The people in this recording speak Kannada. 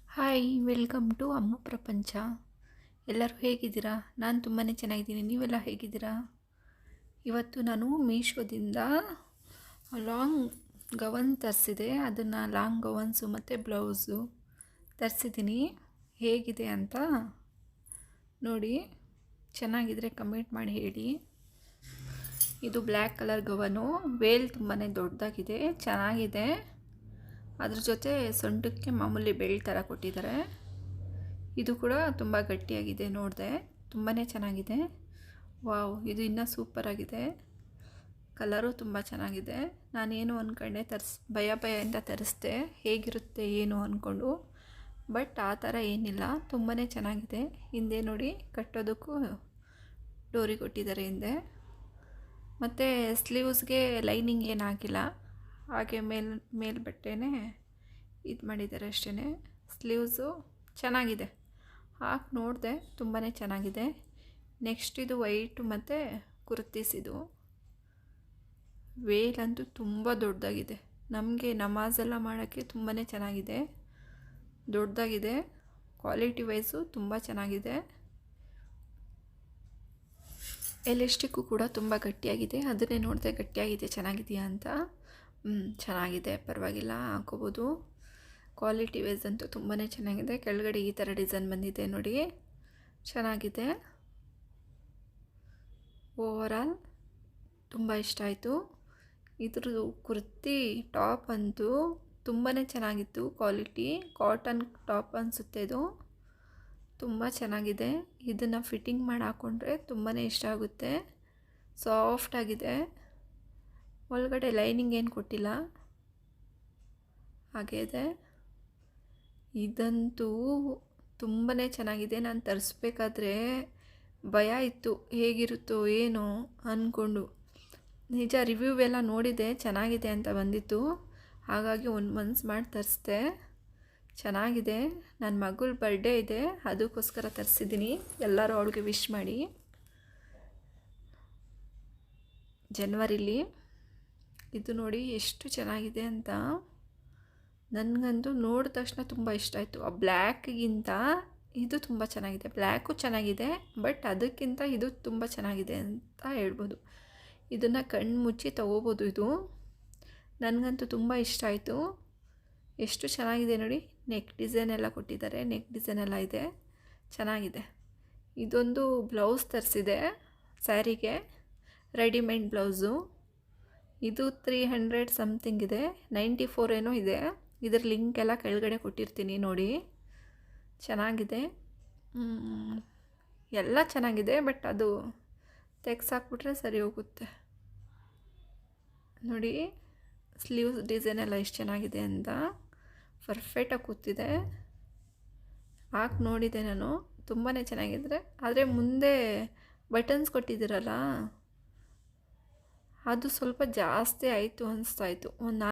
ಹಾಯ್, ವೆಲ್ಕಮ್ ಟು ಅಮ್ಮ ಪ್ರಪಂಚ. ಎಲ್ಲರೂ ಹೇಗಿದ್ದೀರಾ? ನಾನು ತುಂಬಾ ಚೆನ್ನಾಗಿದ್ದೀನಿ. ನೀವೆಲ್ಲ ಹೇಗಿದ್ದೀರಾ? ಇವತ್ತು ನಾನು ಮೀಶೋದಿಂದ ಲಾಂಗ್ ಗವನ್ ತರಿಸಿದೆ. ಅದನ್ನು ಲಾಂಗ್ ಗವನ್ಸು ಮತ್ತು ಬ್ಲೌಸು ತರಿಸಿದ್ದೀನಿ. ಹೇಗಿದೆ ಅಂತ ನೋಡಿ. ಚೆನ್ನಾಗಿದ್ರೆ ಕಮೆಂಟ್ ಮಾಡಿ ಹೇಳಿ. ಇದು ಬ್ಲ್ಯಾಕ್ ಕಲರ್ ಗವನು. ವೇಲ್ ತುಂಬಾ ದೊಡ್ಡದಾಗಿದೆ, ಚೆನ್ನಾಗಿದೆ. ಅದ್ರ ಜೊತೆ ಸೊಂಟಕ್ಕೆ ಮಾಮೂಲಿ ಬೆಲ್ಟ್ ಥರ ಕೊಟ್ಟಿದ್ದಾರೆ. ಇದು ಕೂಡ ತುಂಬ ಗಟ್ಟಿಯಾಗಿದೆ. ನೋಡಿದೆ, ತುಂಬಾ ಚೆನ್ನಾಗಿದೆ. ವಾವ್, ಇದು ಇನ್ನೂ ಸೂಪರಾಗಿದೆ. ಕಲರು ತುಂಬ ಚೆನ್ನಾಗಿದೆ. ನಾನೇನು ಅಂದ್ಕೊಂಡೆ, ಭಯದಿಂದ ತರಿಸ್ದೆ, ಹೇಗಿರುತ್ತೆ ಏನು ಅಂದ್ಕೊಂಡು. ಬಟ್ ಆ ಥರ ಏನಿಲ್ಲ, ತುಂಬಾ ಚೆನ್ನಾಗಿದೆ. ಹಿಂದೆ ನೋಡಿ, ಕಟ್ಟೋದಕ್ಕೂ ಡೋರಿ ಕೊಟ್ಟಿದ್ದಾರೆ ಹಿಂದೆ. ಮತ್ತು ಸ್ಲೀವ್ಸ್ಗೆ ಲೈನಿಂಗ್ ಏನು ಹಾಕಿಲ್ಲ, ಹಾಗೆ ಮೇಲ್ ಬಟ್ಟೆನೇ ಇದು ಮಾಡಿದ್ದಾರೆ ಅಷ್ಟೇ. ಸ್ಲೀವ್ಸು ಚೆನ್ನಾಗಿದೆ. ಹಾಕಿ ನೋಡಿದೆ, ತುಂಬಾ ಚೆನ್ನಾಗಿದೆ. ನೆಕ್ಸ್ಟ್ ಇದು ವೈಟು ಮತ್ತು ಕುರ್ತೀಸ್. ಇದು ವೇಲಂತೂ ತುಂಬ ದೊಡ್ಡದಾಗಿದೆ. ನಮಗೆ ನಮಾಜೆಲ್ಲ ಮಾಡೋಕ್ಕೆ ತುಂಬಾ ಚೆನ್ನಾಗಿದೆ, ದೊಡ್ಡದಾಗಿದೆ. ಕ್ವಾಲಿಟಿ ವೈಸು ತುಂಬ ಚೆನ್ನಾಗಿದೆ. ಎಲಾಸ್ಟಿಕ್ಕು ಕೂಡ ತುಂಬ ಗಟ್ಟಿಯಾಗಿದೆ. ಅದನ್ನೇ ನೋಡಿದೆ, ಗಟ್ಟಿಯಾಗಿದೆ, ಚೆನ್ನಾಗಿದೆಯಾ ಅಂತ. ಚೆನ್ನಾಗಿದೆ, ಪರವಾಗಿಲ್ಲ, ಹಾಕೋಬೋದು. ಕ್ವಾಲಿಟಿ ವೈಸ್ ಅಂತೂ ತುಂಬಾ ಚೆನ್ನಾಗಿದೆ. ಕೆಳಗಡೆ ಈ ಥರ ಡಿಸೈನ್ ಬಂದಿದೆ ನೋಡಿ, ಚೆನ್ನಾಗಿದೆ. ಓವರಾಲ್ ತುಂಬ ಇಷ್ಟ ಆಯಿತು. ಇದ್ರದ್ದು ಕುರ್ತಿ ಟಾಪ್ ಅಂತೂ ತುಂಬಾ ಚೆನ್ನಾಗಿತ್ತು. ಕ್ವಾಲಿಟಿ ಕಾಟನ್ ಟಾಪ್ ಅನಿಸುತ್ತೆ. ಇದು ತುಂಬ ಚೆನ್ನಾಗಿದೆ. ಇದನ್ನು ಫಿಟ್ಟಿಂಗ್ ಮಾಡಿ ಹಾಕ್ಕೊಂಡ್ರೆ ತುಂಬಾ ಇಷ್ಟ ಆಗುತ್ತೆ. ಸಾಫ್ಟಾಗಿದೆ. ಒಳಗಡೆ ಲೈನಿಂಗ್ ಏನು ಕೊಟ್ಟಿಲ್ಲ, ಹಾಗೆ ಇದೆ. ಇದಂತೂ ತುಂಬಾ ಚೆನ್ನಾಗಿದೆ. ನಾನು ತರಿಸ್ಬೇಕಾದ್ರೆ ಭಯ ಇತ್ತು, ಹೇಗಿರುತ್ತೋ ಏನೋ ಅಂದ್ಕೊಂಡು. ನಿಜ, ರಿವ್ಯೂ ಎಲ್ಲ ನೋಡಿದೆ, ಚೆನ್ನಾಗಿದೆ ಅಂತ ಬಂದಿತ್ತು. ಹಾಗಾಗಿ ಒಂದು ಮನ್ಸು ಮಾಡಿ ತರಿಸ್ದೆ. ಚೆನ್ನಾಗಿದೆ. ನನ್ನ ಮಗಳ ಬರ್ಡೇ ಇದೆ, ಅದಕ್ಕೋಸ್ಕರ ತರಿಸಿದ್ದೀನಿ. ಎಲ್ಲರೂ ಅವಳಿಗೆ ವಿಶ್ ಮಾಡಿ. ಜನವರಿಲಿ. ಇದು ನೋಡಿ ಎಷ್ಟು ಚೆನ್ನಾಗಿದೆ ಅಂತ. ನನಗಂತೂ ನೋಡಿದ ತಕ್ಷಣ ತುಂಬ ಇಷ್ಟ ಆಯಿತು. ಆ ಬ್ಲ್ಯಾಕ್ಗಿಂತ ಇದು ತುಂಬ ಚೆನ್ನಾಗಿದೆ. ಬ್ಲ್ಯಾಕು ಚೆನ್ನಾಗಿದೆ, ಬಟ್ ಅದಕ್ಕಿಂತ ಇದು ತುಂಬ ಚೆನ್ನಾಗಿದೆ ಅಂತ ಹೇಳ್ಬೋದು. ಇದನ್ನು ಕಣ್ಣು ಮುಚ್ಚಿ ತೊಗೋಬೋದು. ಇದು ನನಗಂತೂ ತುಂಬ ಇಷ್ಟ ಆಯಿತು. ಎಷ್ಟು ಚೆನ್ನಾಗಿದೆ ನೋಡಿ. ನೆಕ್ ಡಿಸೈನ್ ಎಲ್ಲ ಕೊಟ್ಟಿದ್ದಾರೆ, ನೆಕ್ ಡಿಸೈನ್ ಎಲ್ಲ ಇದೆ, ಚೆನ್ನಾಗಿದೆ. ಇದೊಂದು ಬ್ಲೌಸ್ ತರಿಸಿದೆ ಸ್ಯಾರಿಗೆ, ರೆಡಿಮೇಡ್ ಬ್ಲೌಸು. ಇದು 300 ಸಮಥಿಂಗ್ ಇದೆ, 94 ಏನೋ ಇದೆ. ಇದ್ರ ಲಿಂಕ್ ಎಲ್ಲ ಕೆಳಗಡೆ ಕೊಟ್ಟಿರ್ತೀನಿ ನೋಡಿ. ಚೆನ್ನಾಗಿದೆ, ಎಲ್ಲ ಚೆನ್ನಾಗಿದೆ. ಬಟ್ ಅದು ತೆಗ್ಸಾಕ್ಬಿಟ್ರೆ ಸರಿ ಹೋಗುತ್ತೆ ನೋಡಿ. ಸ್ಲೀವ್ಸ್ ಡಿಸೈನ್ ಎಲ್ಲ ಎಷ್ಟು ಚೆನ್ನಾಗಿದೆ ಅಂತ, ಪರ್ಫೆಕ್ಟಾಗಿ ಕೂತಿದೆ. ಹಾಕಿ ನೋಡಿದೆ ನಾನು, ತುಂಬಾ ಚೆನ್ನಾಗಿದ್ರೆ. ಆದರೆ ಮುಂದೆ ಬಟನ್ಸ್ ಕೊಟ್ಟಿದ್ದೀರಲ್ಲ, ಅದು ಸ್ವಲ್ಪ ಜಾಸ್ತಿ ಆಯಿತು ಅನಿಸ್ತಾಯಿತ್ತು. ಒಂದು